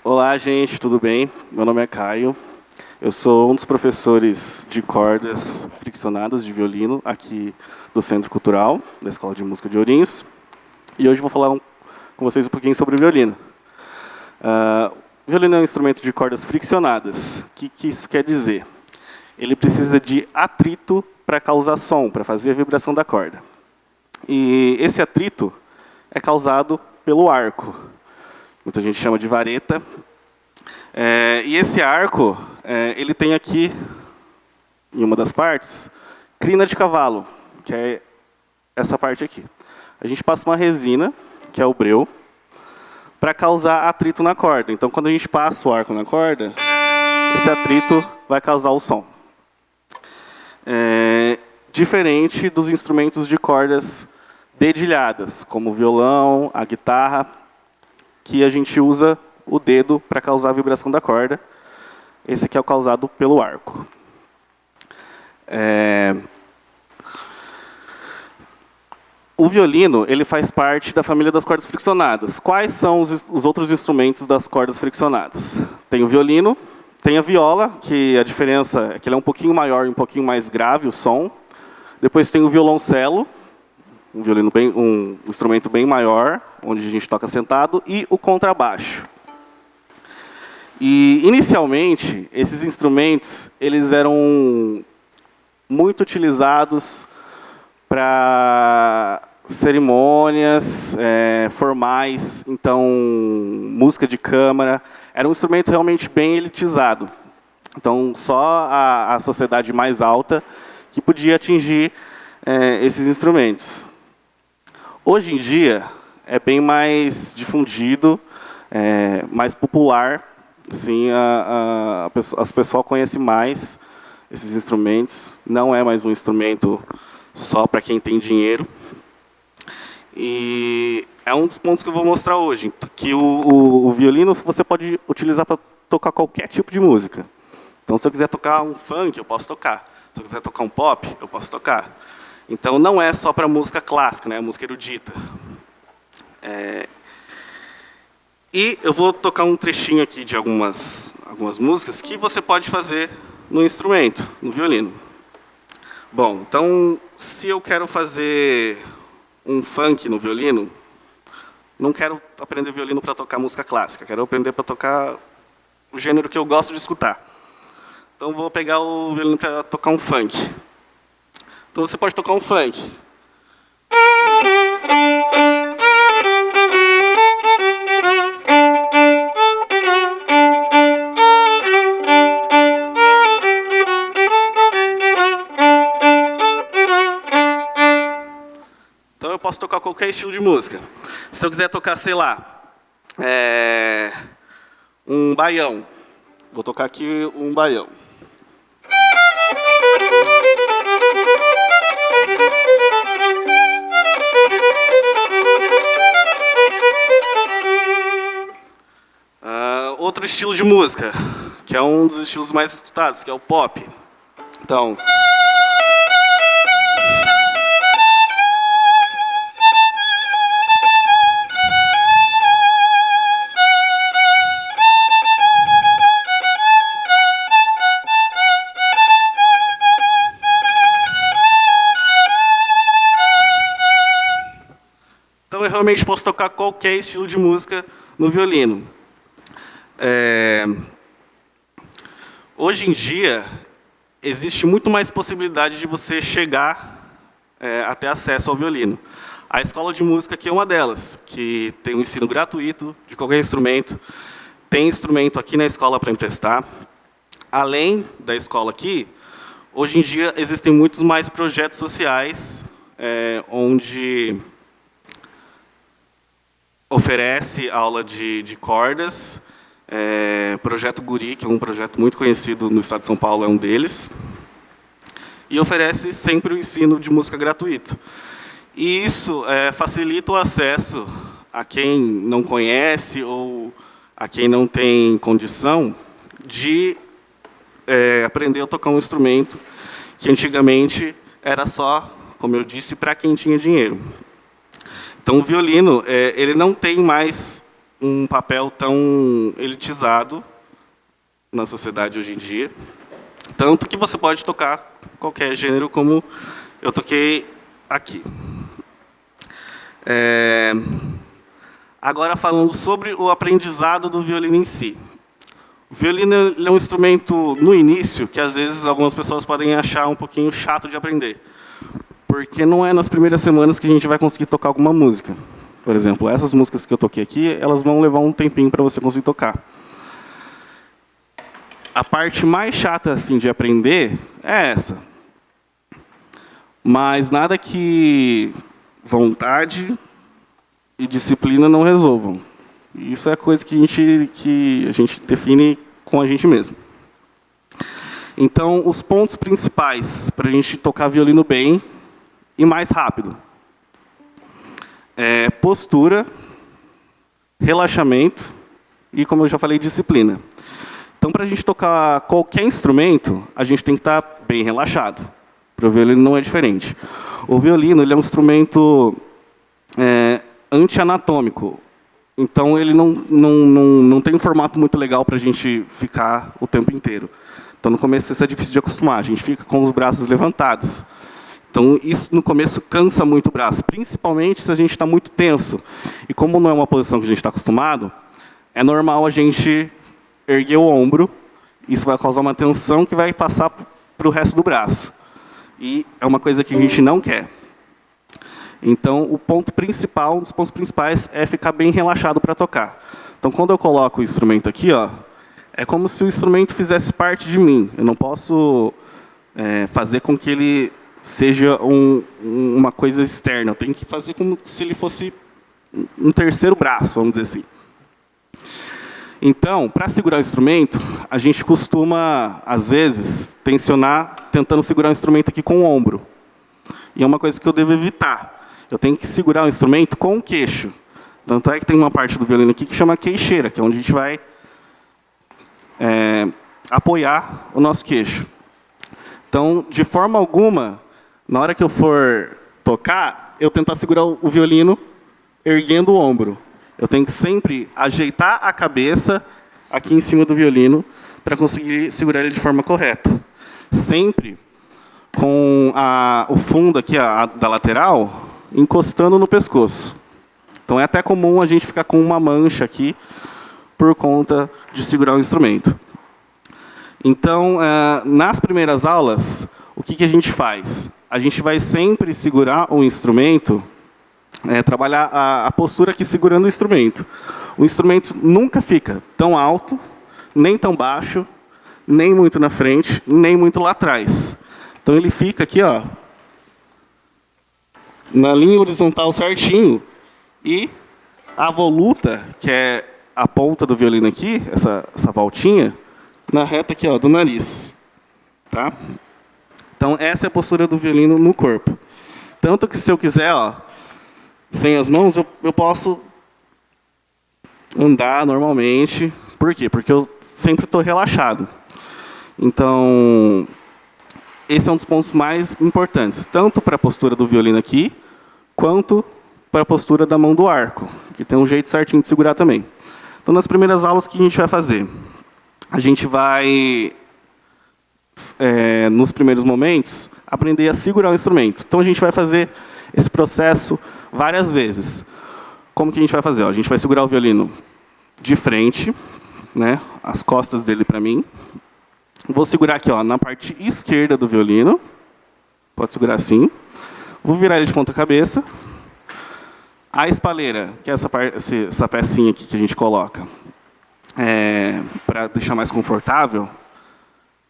Olá, gente, tudo bem? Meu nome é Caio. Eu sou um dos professores de cordas friccionadas de violino aqui do Centro Cultural, da Escola de Música de Ourinhos. E hoje vou falar com vocês um pouquinho sobre o violino. O violino é um instrumento de cordas friccionadas. O que isso quer dizer? Ele precisa de atrito para causar som, para fazer a vibração da corda. E esse atrito é causado pelo arco. Muita gente chama de vareta. E esse arco, ele tem aqui, em uma das partes, crina de cavalo, que é essa parte aqui. A gente passa uma resina, que é o breu, para causar atrito na corda. Então, quando a gente passa o arco na corda, esse atrito vai causar o som. Diferente dos instrumentos de cordas dedilhadas, como o violão, a guitarra, que a gente usa o dedo para causar a vibração da corda. Esse aqui é o causado pelo arco. O violino ele faz parte da família das cordas friccionadas. Quais são os outros instrumentos das cordas friccionadas? Tem o violino, tem a viola, que a diferença é que ele é um pouquinho maior e um pouquinho mais grave o som. Depois tem o violoncelo, um instrumento bem maior, onde a gente toca sentado, e o contrabaixo. E, inicialmente, esses instrumentos eles eram muito utilizados para cerimônias formais, então, música de câmara. Era um instrumento realmente bem elitizado. Então, só a sociedade mais alta que podia atingir esses instrumentos. Hoje em dia, é bem mais difundido, mais popular. Sim, as pessoas conhecem mais esses instrumentos. Não é mais um instrumento só para quem tem dinheiro. E é um dos pontos que eu vou mostrar hoje, que o violino você pode utilizar para tocar qualquer tipo de música. Então, se eu quiser tocar um funk, eu posso tocar. Se eu quiser tocar um pop, eu posso tocar. Então, não é só para música clássica, né? Música erudita. E eu vou tocar um trechinho aqui de algumas músicas que você pode fazer no instrumento, no violino. Bom, então, se eu quero fazer um funk no violino, não quero aprender violino para tocar música clássica, quero aprender para tocar o gênero que eu gosto de escutar. Então, vou pegar o violino para tocar um funk. Então, você pode tocar um funk. Então, eu posso tocar qualquer estilo de música. Se eu quiser tocar, sei lá, um baião. Vou tocar aqui um baião. Outro estilo de música, que é um dos estilos mais escutados, que é o pop. Então, eu realmente posso tocar qualquer estilo de música no violino. Hoje em dia, existe muito mais possibilidade de você chegar a ter acesso ao violino. A escola de música aqui é uma delas, que tem um ensino gratuito de qualquer instrumento. Tem instrumento aqui na escola para emprestar. Além da escola aqui, hoje em dia existem muitos mais projetos sociais, onde oferece aula de cordas. Projeto Guri, que é um projeto muito conhecido no estado de São Paulo, é um deles. E oferece sempre o ensino de música gratuito. E isso facilita o acesso a quem não conhece ou a quem não tem condição de aprender a tocar um instrumento que antigamente era só, como eu disse, para quem tinha dinheiro. Então, o violino ele não tem mais um papel tão elitizado na sociedade hoje em dia. Tanto que você pode tocar qualquer gênero, como eu toquei aqui. Agora, falando sobre o aprendizado do violino em si. O violino é um instrumento, no início, que às vezes algumas pessoas podem achar um pouquinho chato de aprender. Porque não é nas primeiras semanas que a gente vai conseguir tocar alguma música. Por exemplo, essas músicas que eu toquei aqui, elas vão levar um tempinho para você conseguir tocar. A parte mais chata assim, de aprender é essa. Mas nada que vontade e disciplina não resolvam. Isso é coisa que a gente define com a gente mesmo. Então, os pontos principais para a gente tocar violino bem e mais rápido é postura, relaxamento e, como eu já falei, disciplina. Então, para a gente tocar qualquer instrumento, a gente tem que estar bem relaxado. Para o violino não é diferente. O violino ele é um instrumento anti-anatômico. Então, ele não tem um formato muito legal para a gente ficar o tempo inteiro. Então, no começo, isso é difícil de acostumar. A gente fica com os braços levantados. Então, isso, no começo, cansa muito o braço, principalmente se a gente está muito tenso. E como não é uma posição que a gente está acostumado, é normal a gente erguer o ombro. Isso vai causar uma tensão que vai passar para o resto do braço. E é uma coisa que a gente não quer. Então, um dos pontos principais é ficar bem relaxado para tocar. Então, quando eu coloco o instrumento aqui, é como se o instrumento fizesse parte de mim. Eu não posso fazer com que ele seja uma coisa externa. Eu tenho que fazer como se ele fosse um terceiro braço, vamos dizer assim. Então, para segurar o instrumento, a gente costuma, às vezes, tensionar, tentando segurar o instrumento aqui com o ombro. E é uma coisa que eu devo evitar. Eu tenho que segurar o instrumento com o queixo. Tanto é que tem uma parte do violino aqui que chama queixeira, que é onde a gente vai apoiar o nosso queixo. Então, de forma alguma, na hora que eu for tocar, eu tentar segurar o violino erguendo o ombro. Eu tenho que sempre ajeitar a cabeça aqui em cima do violino para conseguir segurar ele de forma correta. Sempre com o fundo aqui da lateral encostando no pescoço. Então é até comum a gente ficar com uma mancha aqui por conta de segurar o instrumento. Então, nas primeiras aulas, o que a gente faz? A gente vai sempre segurar o instrumento, trabalhar a postura aqui segurando o instrumento. O instrumento nunca fica tão alto, nem tão baixo, nem muito na frente, nem muito lá atrás. Então ele fica aqui, na linha horizontal certinho, e a voluta, que é a ponta do violino aqui, essa voltinha, na reta aqui, do nariz. Tá? Então, essa é a postura do violino no corpo. Tanto que, se eu quiser, sem as mãos, eu posso andar normalmente. Por quê? Porque eu sempre estou relaxado. Então, esse é um dos pontos mais importantes, tanto para a postura do violino aqui, quanto para a postura da mão do arco, que tem um jeito certinho de segurar também. Então, nas primeiras aulas, o que a gente vai fazer? A gente vai, nos primeiros momentos, aprender a segurar o instrumento. Então, a gente vai fazer esse processo várias vezes. Como que a gente vai fazer? A gente vai segurar o violino de frente, né, as costas dele para mim. Vou segurar aqui, na parte esquerda do violino. Pode segurar assim. Vou virar ele de ponta cabeça. A espaleira, que é essa pecinha aqui que a gente coloca, para deixar mais confortável,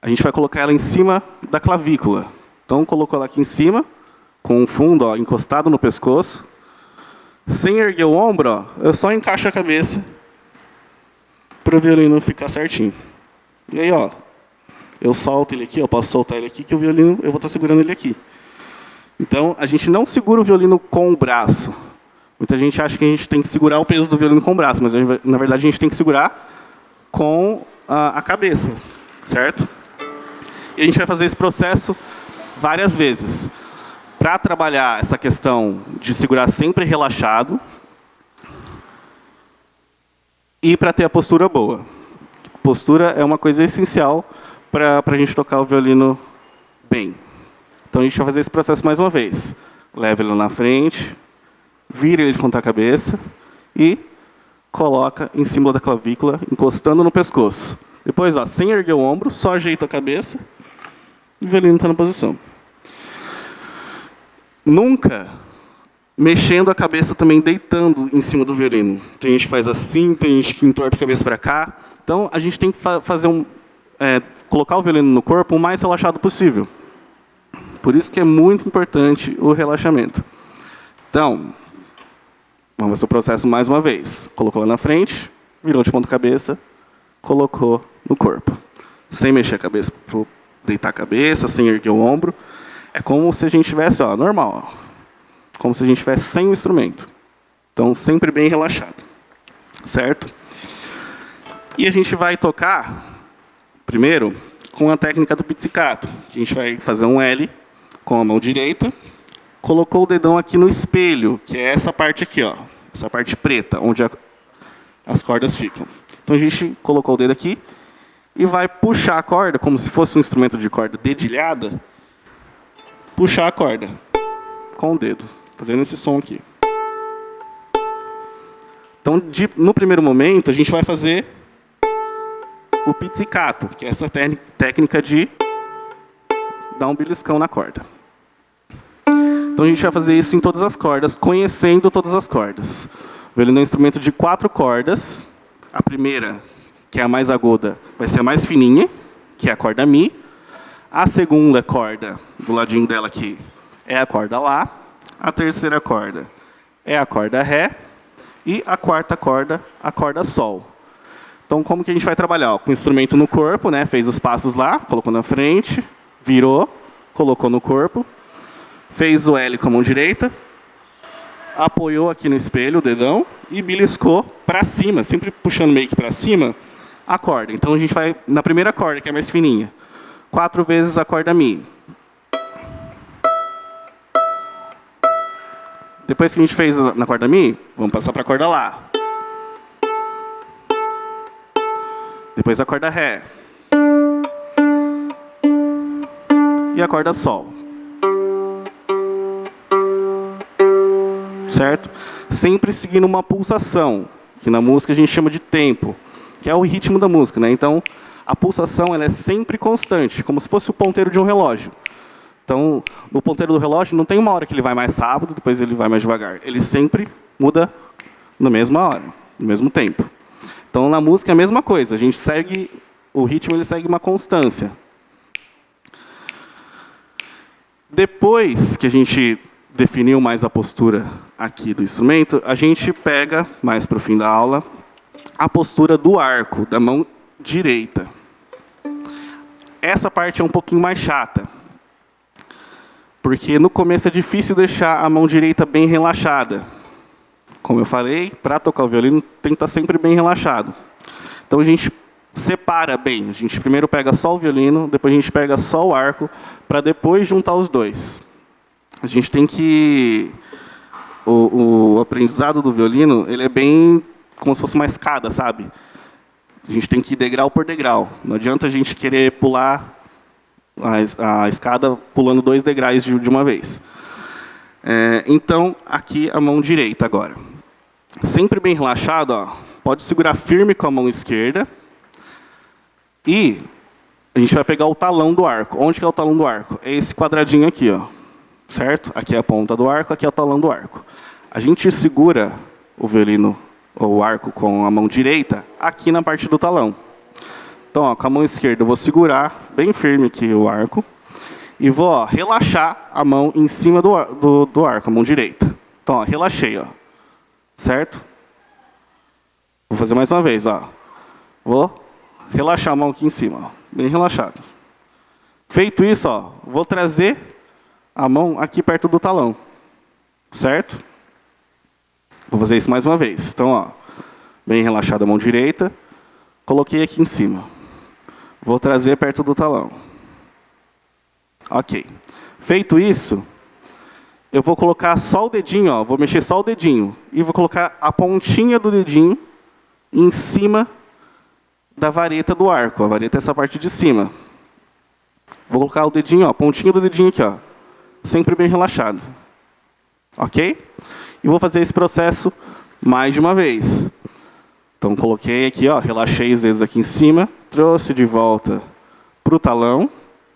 a gente vai colocar ela em cima da clavícula. Então, colocou ela aqui em cima, com o fundo encostado no pescoço. Sem erguer o ombro, eu só encaixo a cabeça para o violino ficar certinho. E aí, eu solto ele aqui, eu posso soltar ele aqui, que o violino, eu vou estar segurando ele aqui. Então, a gente não segura o violino com o braço. Muita gente acha que a gente tem que segurar o peso do violino com o braço, mas, na verdade, a gente tem que segurar com a cabeça, certo? E a gente vai fazer esse processo várias vezes. Para trabalhar essa questão de segurar sempre relaxado, e para ter a postura boa. Postura é uma coisa essencial para a gente tocar o violino bem. Então a gente vai fazer esse processo mais uma vez. Leva ele na frente, vira ele de ponta cabeça e coloca em cima da clavícula, encostando no pescoço. Depois, ó, sem erguer o ombro, só ajeita a cabeça e o violino está na posição. Nunca mexendo a cabeça também, deitando em cima do violino. Tem gente que faz assim, tem gente que entorta a cabeça para cá. Então, a gente tem que fazer colocar o violino no corpo o mais relaxado possível. Por isso que é muito importante o relaxamento. Então, vamos fazer o processo mais uma vez. Colocou lá na frente, virou de ponta cabeça, colocou no corpo. Sem mexer a cabeça, deitar a cabeça, sem erguer o ombro. É como se a gente tivesse, ó, normal. Ó, como se a gente estivesse sem o instrumento. Então, sempre bem relaxado. Certo? E a gente vai tocar, primeiro, com a técnica do pizzicato. A gente vai fazer um L com a mão direita. Colocou o dedão aqui no espelho, que é essa parte aqui, ó. Essa parte preta, onde as cordas ficam. Então, a gente colocou o dedo aqui e vai puxar a corda, como se fosse um instrumento de corda dedilhada. Puxar a corda com o dedo, fazendo esse som aqui. Então, no primeiro momento, a gente vai fazer o pizzicato, que é essa técnica de dar um beliscão na corda. Então, a gente vai fazer isso em todas as cordas, conhecendo todas as cordas. O violino é um instrumento de 4 cordas. A primeira, que é a mais aguda, vai ser a mais fininha, que é a corda Mi. A segunda corda, do ladinho dela aqui, é a corda Lá. A terceira corda é a corda Ré. E a quarta corda, a corda Sol. Então, como que a gente vai trabalhar? Ó, com o instrumento no corpo, né? Fez os passos lá, colocou na frente, virou, colocou no corpo. Fez o L com a mão direita. Apoiou aqui no espelho o dedão e beliscou para cima, sempre puxando meio que para cima, a corda. Então, a gente vai na primeira corda, que é mais fininha. 4 vezes a corda Mi. Depois que a gente fez na corda Mi, vamos passar para a corda Lá. Depois a corda Ré. E a corda Sol. Certo? Sempre seguindo uma pulsação, que na música a gente chama de tempo, que é o ritmo da música, né? Então, a pulsação ela é sempre constante, como se fosse o ponteiro de um relógio. Então, no ponteiro do relógio, não tem uma hora que ele vai mais rápido, depois ele vai mais devagar. Ele sempre muda na mesma hora, no mesmo tempo. Então, na música é a mesma coisa. A gente segue, o ritmo ele segue uma constância. Depois que a gente definiu mais a postura aqui do instrumento, a gente pega, mais para o fim da aula, a postura do arco, da mão direita. Essa parte é um pouquinho mais chata. Porque no começo é difícil deixar a mão direita bem relaxada. Como eu falei, para tocar o violino tem que estar sempre bem relaxado. Então a gente separa bem. A gente primeiro pega só o violino, depois a gente pega só o arco, para depois juntar os dois. A gente tem que... O aprendizado do violino, ele é bem como se fosse uma escada, sabe? A gente tem que ir degrau por degrau. Não adianta a gente querer pular a escada pulando 2 degraus de uma vez. Então, aqui a mão direita agora. Sempre bem relaxado, ó, pode segurar firme com a mão esquerda. E a gente vai pegar o talão do arco. Onde que é o talão do arco? É esse quadradinho aqui, ó. Certo? Aqui é a ponta do arco, aqui é o talão do arco. A gente segura o violino, ou o arco, com a mão direita, aqui na parte do talão. Então, ó, com a mão esquerda eu vou segurar bem firme aqui o arco e vou, ó, relaxar a mão em cima do arco, a mão direita. Então, ó, relaxei, ó. Certo? Vou fazer mais uma vez, ó. Vou relaxar a mão aqui em cima, ó, bem relaxado. Feito isso, ó, vou trazer a mão aqui perto do talão. Certo? Vou fazer isso mais uma vez. Então, ó, bem relaxada a mão direita, coloquei aqui em cima. Vou trazer perto do talão. Ok. Feito isso, eu vou colocar só o dedinho, ó, vou mexer só o dedinho. E vou colocar a pontinha do dedinho em cima da vareta do arco. A vareta é essa parte de cima. Vou colocar o dedinho, ó, a pontinha do dedinho aqui, ó, sempre bem relaxado. Ok? E vou fazer esse processo mais de uma vez. Então, coloquei aqui, ó, relaxei os dedos aqui em cima, trouxe de volta para o talão,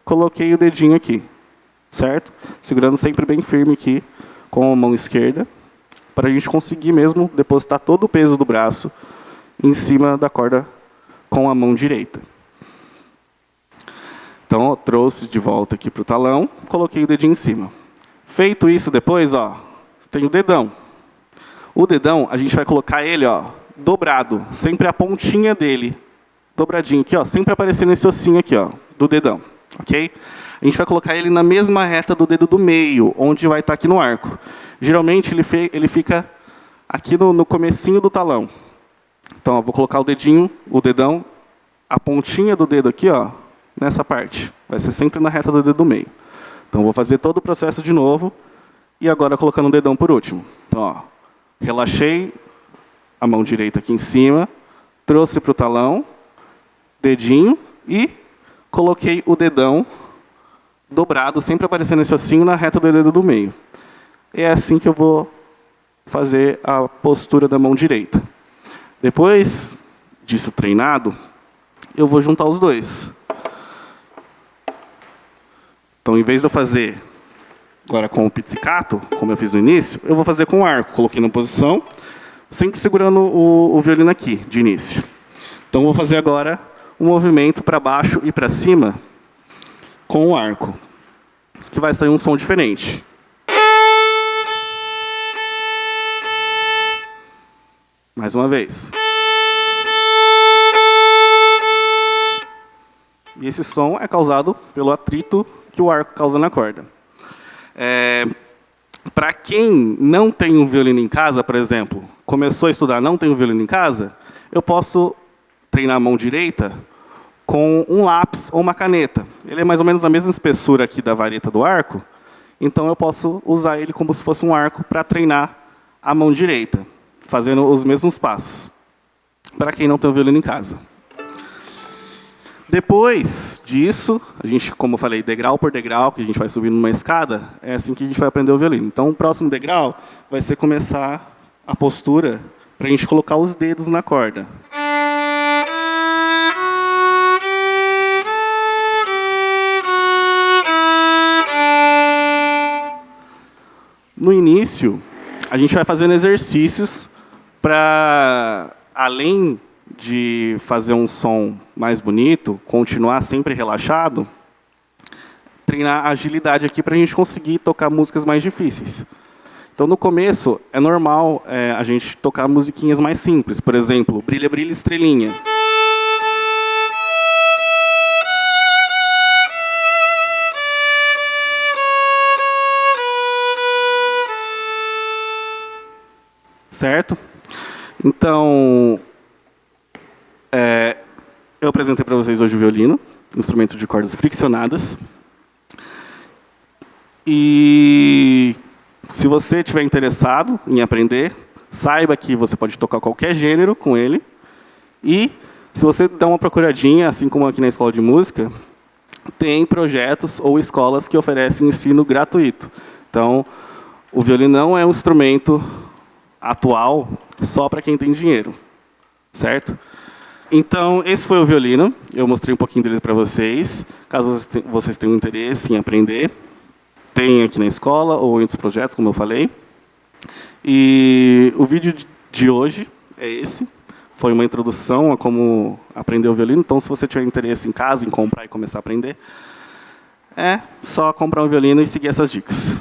coloquei o dedinho aqui, certo? Segurando sempre bem firme aqui com a mão esquerda, para a gente conseguir mesmo depositar todo o peso do braço em cima da corda com a mão direita. Então, ó, trouxe de volta aqui para o talão, coloquei o dedinho em cima. Feito isso depois, ó, tem o dedão. O dedão, a gente vai colocar ele, ó, dobrado, sempre a pontinha dele, dobradinho aqui, ó, sempre aparecendo esse ossinho aqui, ó, do dedão, ok? A gente vai colocar ele na mesma reta do dedo do meio, onde vai estar aqui no arco. Geralmente ele fica aqui no comecinho do talão. Então, ó, vou colocar o dedão, a pontinha do dedo aqui, ó, nessa parte. Vai ser sempre na reta do dedo do meio. Então, vou fazer todo o processo de novo e agora colocando o dedão por último. Então, ó, relaxei a mão direita aqui em cima, trouxe para o talão, dedinho e coloquei o dedão dobrado, sempre aparecendo esse ossinho na reta do dedo do meio. E é assim que eu vou fazer a postura da mão direita. Depois disso treinado, eu vou juntar os dois. Então, em vez de eu fazer agora com o pizzicato, como eu fiz no início, eu vou fazer com o arco. Coloquei na posição, sempre segurando o violino aqui, de início. Então, vou fazer agora um movimento para baixo e para cima com o arco, que vai sair um som diferente. Mais uma vez. E esse som é causado pelo atrito que o arco causa na corda. Para quem não tem um violino em casa, por exemplo, começou a estudar, não tem um violino em casa, eu posso treinar a mão direita com um lápis ou uma caneta. Ele é mais ou menos a mesma espessura aqui da vareta do arco, então eu posso usar ele como se fosse um arco para treinar a mão direita, fazendo os mesmos passos, para quem não tem um violino em casa. Depois disso, a gente, como eu falei, degrau por degrau, que a gente vai subindo numa escada, é assim que a gente vai aprender o violino. Então, o próximo degrau vai ser começar a postura para a gente colocar os dedos na corda. No início, a gente vai fazendo exercícios para, além de fazer um som mais bonito, continuar sempre relaxado, treinar a agilidade aqui para a gente conseguir tocar músicas mais difíceis. Então, no começo, é normal a gente tocar musiquinhas mais simples. Por exemplo, Brilha, Brilha, Estrelinha. Certo? Então, eu apresentei para vocês hoje o violino, instrumento de cordas friccionadas. E se você estiver interessado em aprender, saiba que você pode tocar qualquer gênero com ele. E se você der uma procuradinha, assim como aqui na escola de música, tem projetos ou escolas que oferecem ensino gratuito. Então, o violino não é um instrumento atual só para quem tem dinheiro, certo? Então, esse foi o violino. Eu mostrei um pouquinho dele para vocês. Caso vocês tenham interesse em aprender, tem aqui na escola ou em outros projetos, como eu falei. E o vídeo de hoje é esse. Foi uma introdução a como aprender o violino. Então, se você tiver interesse em casa, em comprar e começar a aprender, é só comprar um violino e seguir essas dicas.